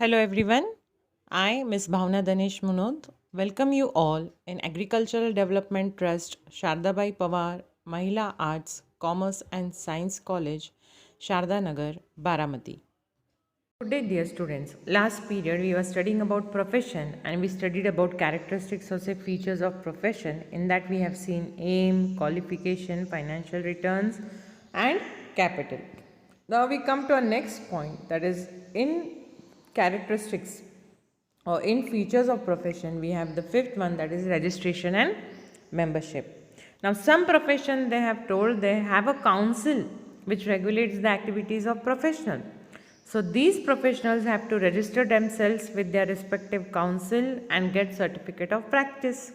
Hello everyone. I, Ms. Bhavna Danesh Munod, welcome you all in Agricultural Development Trust, Shardabai Pawar, Mahila Arts, Commerce and Science College, Sharda Nagar, Baramati. Today, dear students, last period we were studying about profession and we studied about characteristics or say features of profession. In that we have seen aim, qualification, financial returns and capital. Now we come to our next point, that is in characteristics or in features of profession we have the fifth one, that is registration and membership. Now some profession they have told they have a council which regulates the activities of professional. So these professionals have to register themselves with their respective council and get certificate of practice.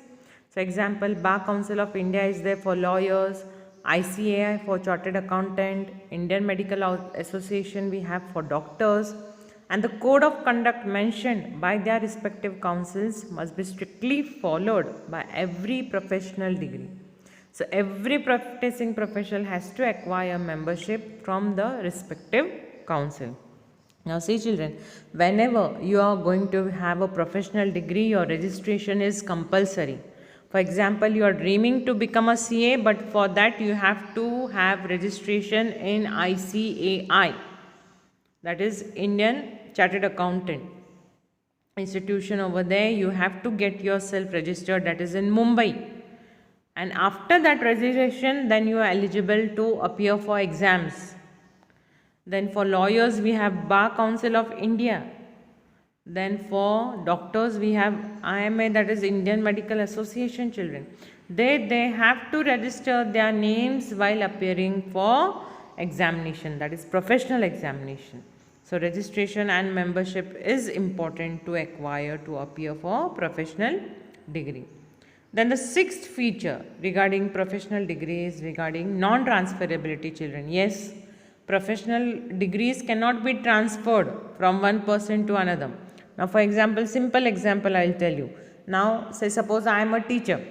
So example, Bar Council of India is there for lawyers, ICAI for chartered accountant, Indian Medical Association we have for doctors, and the code of conduct mentioned by their respective councils must be strictly followed by every professional degree. So every practicing professional has to acquire membership from the respective council. Now see children, whenever you are going to have a professional degree, your registration is compulsory. For example, you are dreaming to become a CA, but for that you have to have registration in ICAI, that is Indian Chartered Accountant institution over there. You have to get yourself registered, that is in Mumbai. And after that registration, then you are eligible to appear for exams. Then for lawyers, we have Bar Council of India. Then for doctors, we have IMA, that is Indian Medical Association children. They have to register their names while appearing for examination, that is professional examination. So registration and membership is important to acquire to appear for professional degree. Then the sixth feature regarding professional degree is regarding non-transferability children. Yes, professional degrees cannot be transferred from one person to another. Now for example, simple example I will tell you. Now say suppose I am a teacher.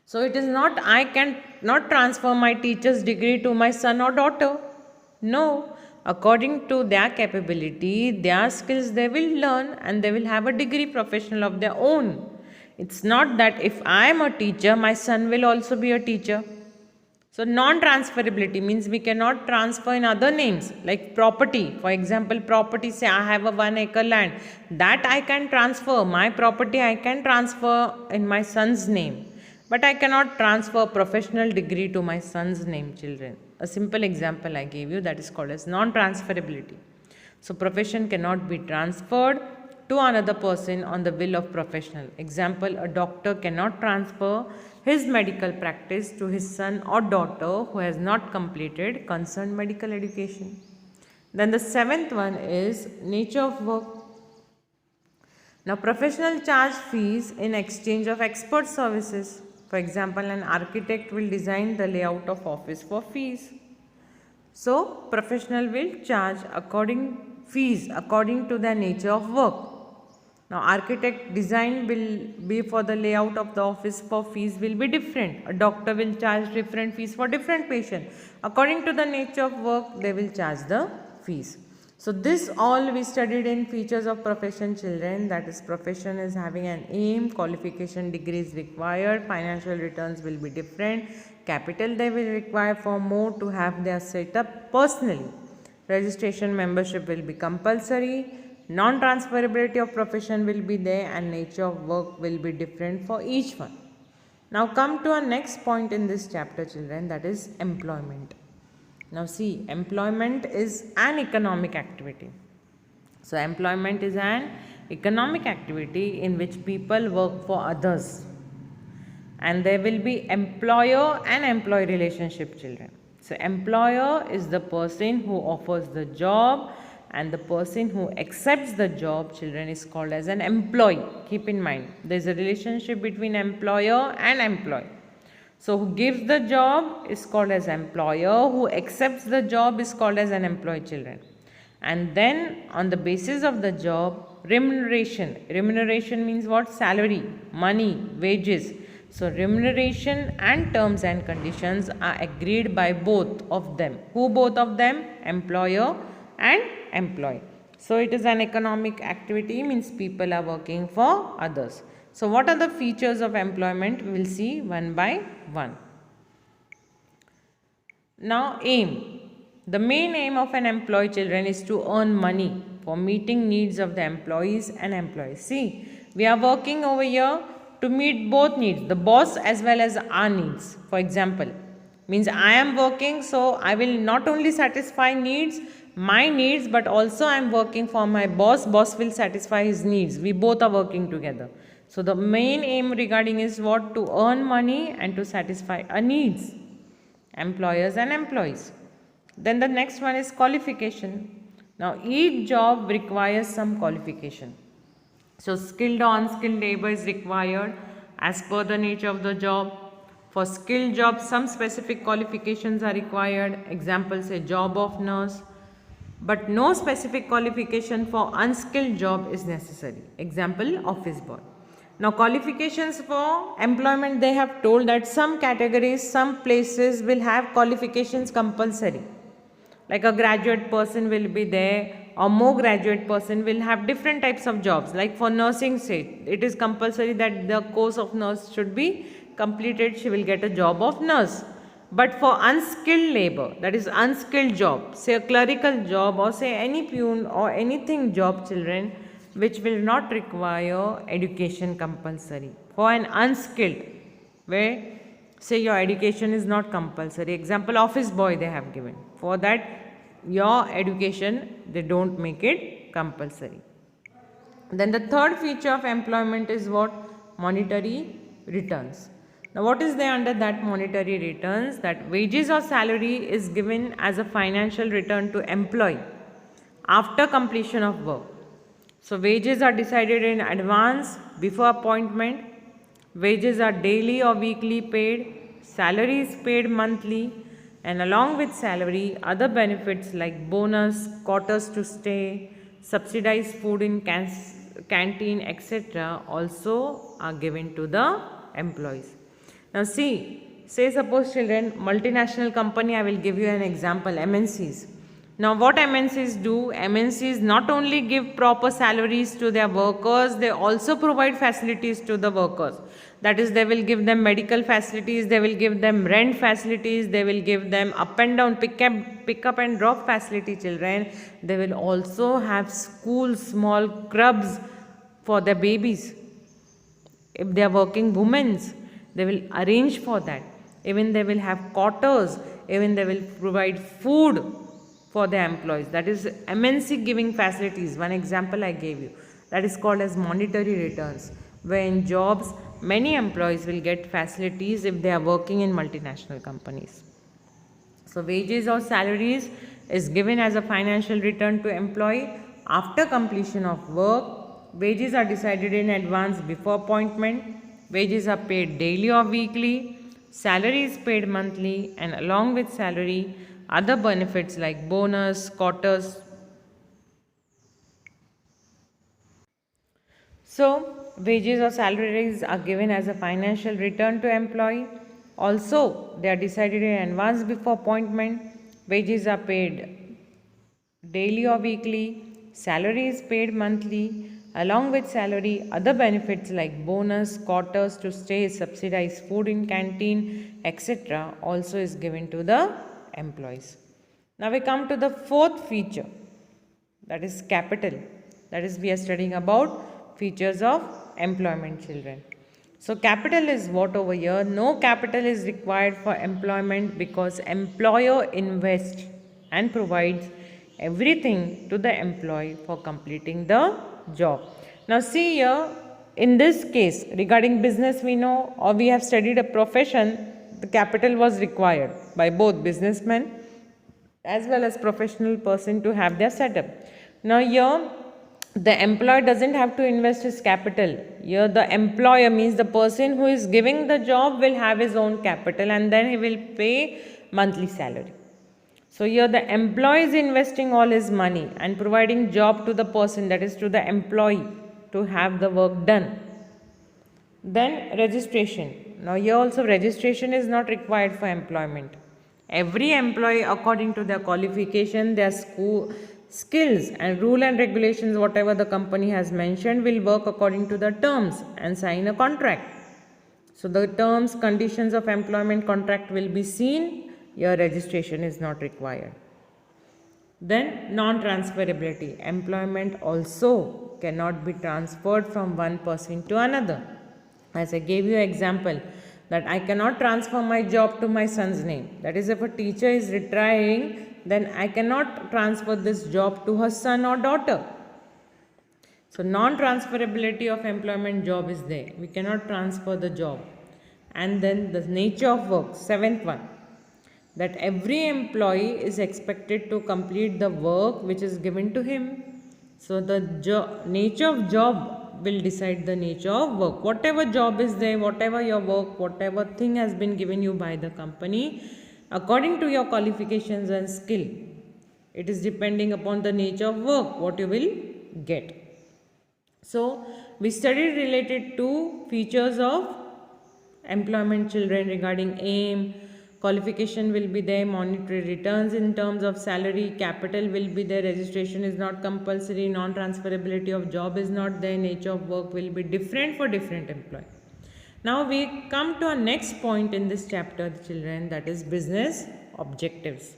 So it is not, I can not transfer my teacher's degree to my son or daughter. No, according to their capability, their skills they will learn and they will have a degree professional of their own. It's not that if I am a teacher, my son will also be a teacher. So non-transferability means we cannot transfer in other names like property. For example, property, say I have a 1 acre land, that I can transfer. My property I can transfer in my son's name. But I cannot transfer professional degree to my son's name, children. A simple example I gave you, that is called as non-transferability. So profession cannot be transferred to another person on the will of professional. Example, a doctor cannot transfer his medical practice to his son or daughter who has not completed concerned medical education. Then the seventh one is nature of work. Now professional charge fees in exchange of expert services. For example, an architect will design the layout of office for fees. So professional will charge fees according to the nature of work. Now architect design will be for the layout of the office for fees will be different. A doctor will charge different fees for different patient. According to the nature of work, they will charge the fees. So this all we studied in features of profession children, that is profession is having an aim, qualification degrees required, financial returns will be different, capital they will require for more to have their setup personally. Registration membership will be compulsory, non-transferability of profession will be there and nature of work will be different for each one. Now come to our next point in this chapter children, that is employment. Now see, employment is an economic activity. So employment is an economic activity in which people work for others. And there will be employer and employee relationship children. So employer is the person who offers the job and the person who accepts the job children is called as an employee. Keep in mind, there is a relationship between employer and employee. So who gives the job is called as employer, who accepts the job is called as an employee children. And then on the basis of the job, remuneration. Remuneration means what? Salary, money, wages. So remuneration and terms and conditions are agreed by both of them. Who both of them? Employer and employee. So it is an economic activity, means people are working for others. So what are the features of employment? We will see one by one. Now aim. The main aim of an employee, children, is to earn money for meeting needs of the employees and employees. See, we are working over here to meet both needs, the boss as well as our needs. For example, means I am working, so I will not only satisfy needs, my needs, but also I am working for my boss. Boss will satisfy his needs. We both are working together. So the main aim regarding is what? To earn money and to satisfy our needs, employers and employees. Then the next one is qualification. Now each job requires some qualification. So skilled or unskilled labor is required as per the nature of the job. For skilled jobs, some specific qualifications are required. Example, say job of nurse. But no specific qualification for unskilled job is necessary. Example, office boy. Now qualifications for employment, they have told that some categories, some places will have qualifications compulsory. Like a graduate person will be there, or more graduate person will have different types of jobs. Like for nursing, say it is compulsory that the course of nurse should be completed, she will get a job of nurse. But for unskilled labor, that is unskilled job, say a clerical job or say any peon or anything job, children, which will not require education compulsory. For an unskilled, where say your education is not compulsory, example office boy they have given, for that your education they don't make it compulsory. Then the third feature of employment is what? Monetary returns. Now what is there under that monetary returns? That wages or salary is given as a financial return to employee after completion of work. So wages are decided in advance before appointment. Wages are daily or weekly paid. Salary is paid monthly, and along with salary, other benefits like bonus, quarters to stay, subsidized food in canteen, etc. also are given to the employees. Now see, say suppose, children, multinational company, I will give you an example, MNCs. Now what MNCs do? MNCs not only give proper salaries to their workers, they also provide facilities to the workers. That is, they will give them medical facilities, they will give them rent facilities, they will give them up and down, pick up and drop facility, children. They will also have schools, small clubs for their babies. If they are working women, they will arrange for that. Even they will have quarters, even they will provide food for their employees. That is MNC giving facilities. One example I gave you. That is called as monetary returns. Where in jobs, many employees will get facilities if they are working in multinational companies. So wages or salaries is given as a financial return to employee after completion of work. Wages are decided in advance before appointment. Wages are paid daily or weekly. Salary is paid monthly, and along with salary, other benefits like bonus, quarters. So wages or salaries are given as a financial return to employee. Also, they are decided in advance before appointment. Wages are paid daily or weekly. Salary is paid monthly. Along with salary, other benefits like bonus, quarters to stay, subsidized food in canteen, etc. also is given to the employees. Now we come to the fourth feature, that is capital. That is, we are studying about features of employment, children. So capital is what over here? No capital is required for employment because employer invests and provides everything to the employee for completing the job. Now see here, in this case regarding business, we know, or we have studied a profession, the capital was required by both businessmen as well as professional person to have their setup. Now here the employer doesn't have to invest his capital. Here the employer, means the person who is giving the job, will have his own capital and then he will pay monthly salary. So here the employee is investing all his money and providing job to the person, that is to the employee, to have the work done. Then registration. Now here also registration is not required for employment. Every employee, according to their qualification, their school, Skills and rule and regulations, whatever the company has mentioned, will work according to the terms and sign a contract. So the terms, conditions of employment contract will be seen. Your registration is not required. Then non-transferability. Employment also cannot be transferred from one person to another. As I gave you an example that I cannot transfer my job to my son's name. That is, if a teacher is retiring, then I cannot transfer this job to her son or daughter. So non-transferability of employment job is there. We cannot transfer the job. And then the nature of work, seventh one, that every employee is expected to complete the work which is given to him. So the nature of job will decide the nature of work. Whatever job is there, whatever your work, whatever thing has been given you by the company, according to your qualifications and skill, it is depending upon the nature of work what you will get. So we studied related to features of employment children regarding aim, qualification will be there, monetary returns in terms of salary, capital will be there, registration is not compulsory, non-transferability of job is not there, nature of work will be different for different employee. Now we come to our next point in this chapter, children, that is business objectives.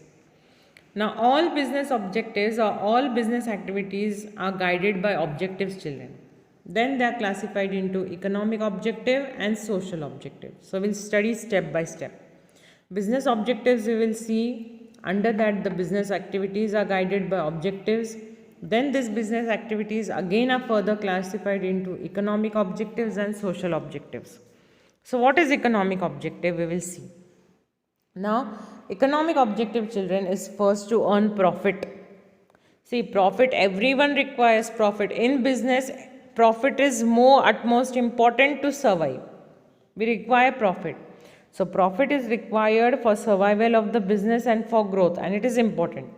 Now all business objectives or all business activities are guided by objectives, children. Then they are classified into economic objective and social objective. So we'll study step by step. Business objectives we will see, under that the business activities are guided by objectives. Then these business activities again are further classified into economic objectives and social objectives. So what is economic objective we will see. Now economic objective, children, is first to earn profit. See, profit, everyone requires profit. In business, profit is utmost important to survive. We require profit. So profit is required for survival of the business and for growth, and it is important.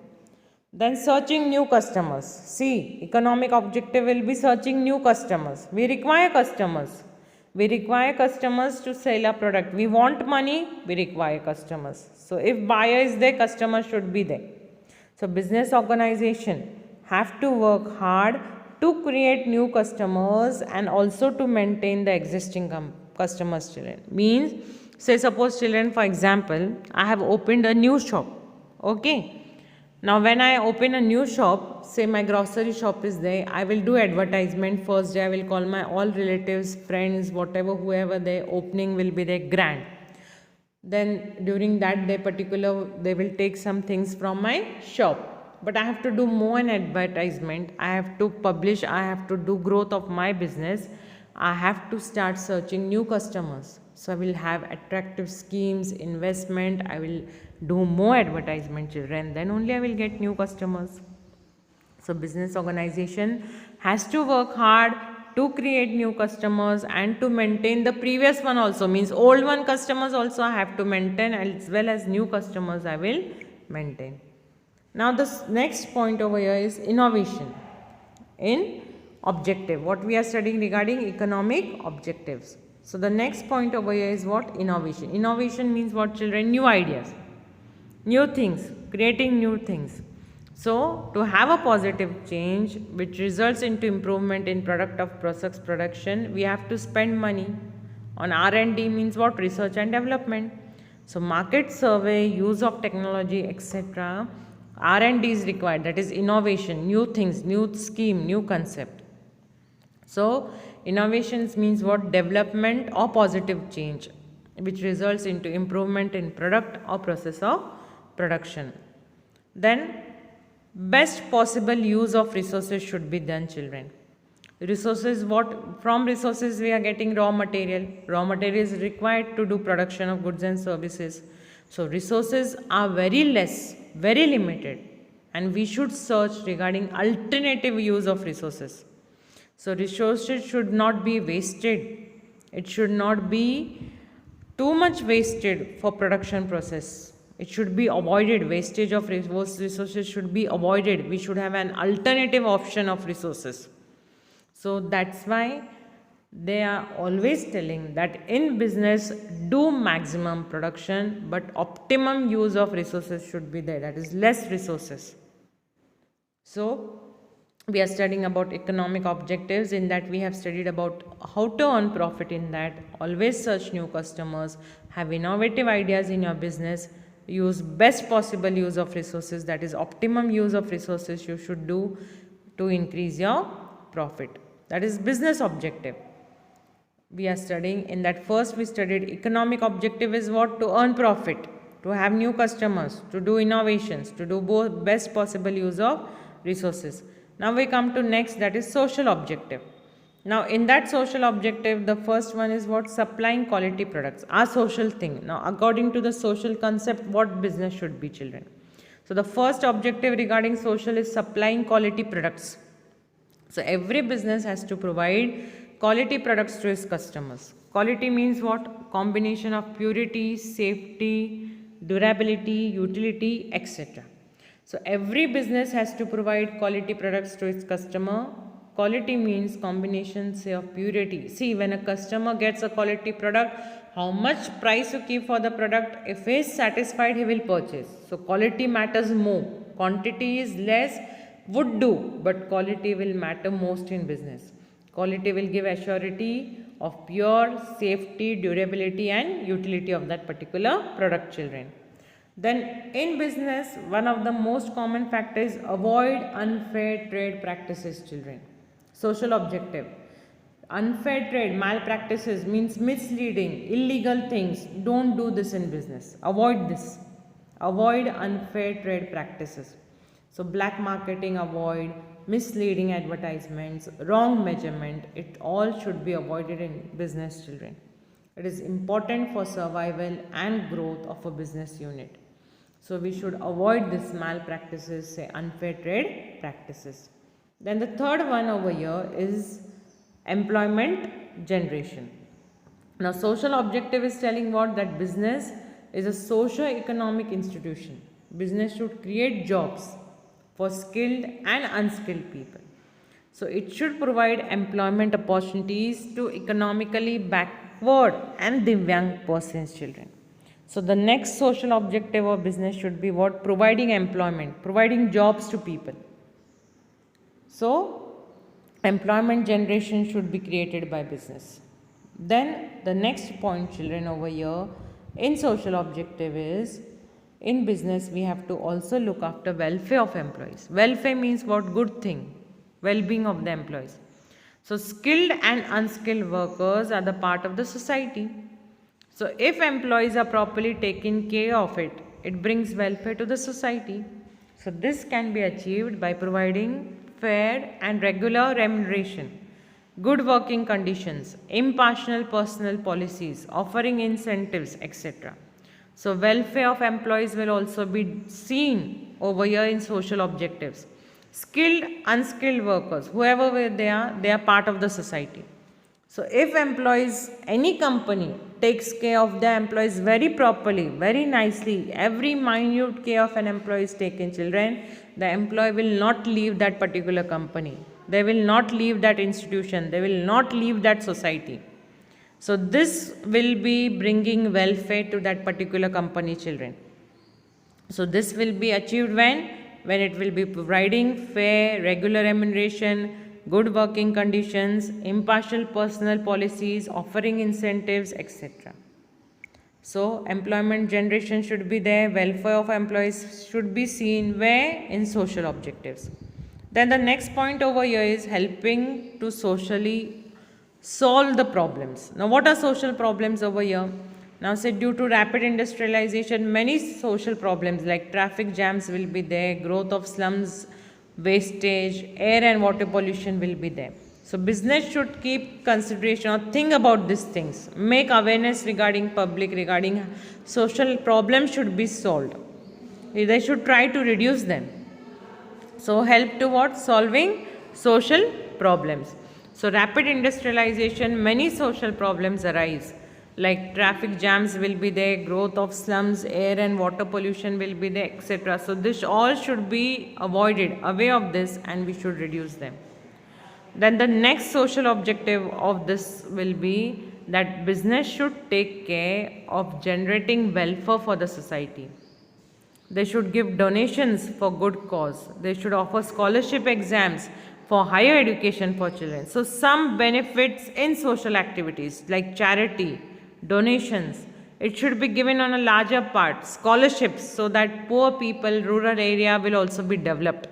Then searching new customers. See, economic objective will be searching new customers. We require customers. We require customers to sell our product. We want money, we require customers. So if buyer is there, customer should be there. So business organization have to work hard to create new customers and also to maintain the existing customers, children. Means, say suppose, children, for example, I have opened a new shop. Okay. Now when I open a new shop, say my grocery shop is there, I will do advertisement. First day I will call my all relatives, friends, whatever, whoever there, opening will be there grand. Then during that day particular, they will take some things from my shop. But I have to do more an advertisement. I have to publish, I have to do growth of my business. I have to start searching new customers. So I will have attractive schemes, investment, I will do more advertisement, children, then only I will get new customers. So business organization has to work hard to create new customers and to maintain the previous one also. Means old one customers also I have to maintain, as well as new customers I will maintain. Now the next point over here is innovation in objective. What we are studying regarding economic objectives. So the next point over here is what? Innovation. Innovation means what, children? New ideas, new things, creating new things. So to have a positive change which results into improvement in product of process production, we have to spend money on R&D, means what? Research and development. So market survey, use of technology, etc. R&D is required, that is innovation, new things, new scheme, new concept. So innovations means what? Development or positive change which results into improvement in product or process of production. Then best possible use of resources should be done, children. Resources, what? From resources we are getting raw material. Raw material is required to do production of goods and services. So resources are very less, very limited, and we should search regarding alternative use of resources. So resources should not be wasted. It should not be too much wasted for production process. It should be avoided. Wastage of resources should be avoided. We should have an alternative option of resources. So that's why they are always telling that in business, do maximum production, but optimum use of resources should be there. That is less resources. So we are studying about economic objectives. In that we have studied about how to earn profit. In that, always search new customers, have innovative ideas in your business, use best possible use of resources, that is optimum use of resources you should do to increase your profit. That is business objective we are studying. In that, first we studied economic objective is what? To earn profit, to have new customers, to do innovations, to do both best possible use of resources. Now we come to next, that is social objective. Now in that social objective, the first one is what? Supplying quality products, our social thing. Now according to the social concept, what business should be, children? So the first objective regarding social is supplying quality products. So every business has to provide quality products to its customers. Quality means what? Combination of purity, safety, durability, utility, etc. So every business has to provide quality products to its customer. Quality means combination, say, of purity. See, when a customer gets a quality product, how much price you keep for the product, if he is satisfied, he will purchase. So quality matters more. Quantity is less, would do, but quality will matter most in business. Quality will give assurity of pure safety, durability and utility of that particular product, children. Then in business, one of the most common factors is avoid unfair trade practices, children. Social objective. Unfair trade, malpractices means misleading, illegal things. Don't do this in business. Avoid this. Avoid unfair trade practices. So black marketing avoid, misleading advertisements, wrong measurement, it all should be avoided in business, children. It is important for survival and growth of a business unit. So we should avoid this malpractices, say unfair trade practices. Then the third one over here is employment generation. Now social objective is telling what? That business is a socio-economic institution. Business should create jobs for skilled and unskilled people. So it should provide employment opportunities to economically backward and Divyang persons, children. So the next social objective of business should be what? Providing employment, providing jobs to people. So employment generation should be created by business. Then the next point, children, over here in social objective is, in business we have to also look after welfare of employees. Welfare means what? Good thing, well-being of the employees. So skilled and unskilled workers are the part of the society. So if employees are properly taken care of, it brings welfare to the society. So this can be achieved by providing fair and regular remuneration, good working conditions, impartial personnel policies, offering incentives, etc. So welfare of employees will also be seen over here in social objectives. Skilled, unskilled workers, whoever they are part of the society. So if employees, any company takes care of their employees very properly, very nicely, every minute care of an employee is taken, children, the employee will not leave that particular company. They will not leave that institution. They will not leave that society. So this will be bringing welfare to that particular company, children. So this will be achieved when it will be providing fair, regular remuneration, good working conditions, impartial personnel policies, offering incentives, etc. So employment generation should be there, welfare of employees should be seen where? In social objectives. Then the next point over here is helping to socially solve the problems. Now what are social problems over here? Now say due to rapid industrialization, many social problems like traffic jams will be there, growth of slums, wastage, air and water pollution will be there. So business should keep consideration or think about these things. Make awareness regarding public, regarding social problems should be solved. They should try to reduce them. So help towards solving social problems. So rapid industrialization, many social problems arise. Like traffic jams will be there, growth of slums, air and water pollution will be there, etc. So this all should be avoided, aware of this, and we should reduce them. Then the next social objective of this will be that business should take care of generating welfare for the society. They should give donations for good cause. They should offer scholarship exams for higher education for children. So some benefits in social activities like charity, donations, it should be given on a larger part, scholarships, so that poor people, rural area will also be developed.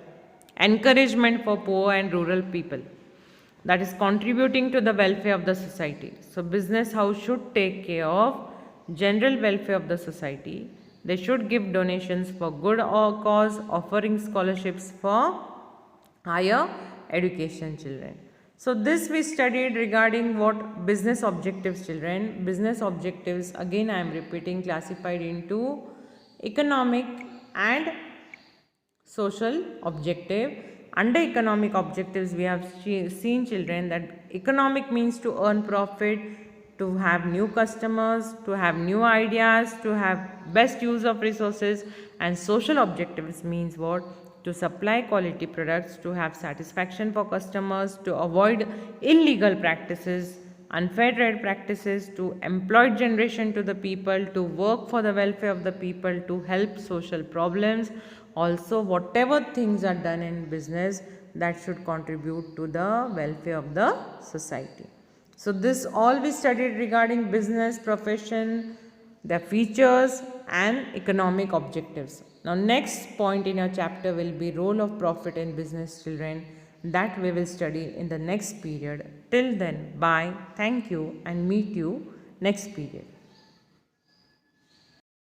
Encouragement for poor and rural people, that is contributing to the welfare of the society. So business house should take care of general welfare of the society. They should give donations for good or cause, offering scholarships for higher education children. So this we studied regarding what business objectives children. Business objectives, again I am repeating, classified into economic and social objective. Under economic objectives we have seen children that economic means to earn profit, to have new customers, to have new ideas, to have best use of resources. And social objectives means what? To supply quality products, to have satisfaction for customers, to avoid illegal practices, unfair trade practices, to employ generation to the people, to work for the welfare of the people, to help social problems. Also, whatever things are done in business that should contribute to the welfare of the society. So this all we studied regarding business, profession, their features and economic objectives. Now next point in your chapter will be role of profit in business children, that we will study in the next period. Till then, bye, thank you and meet you next period.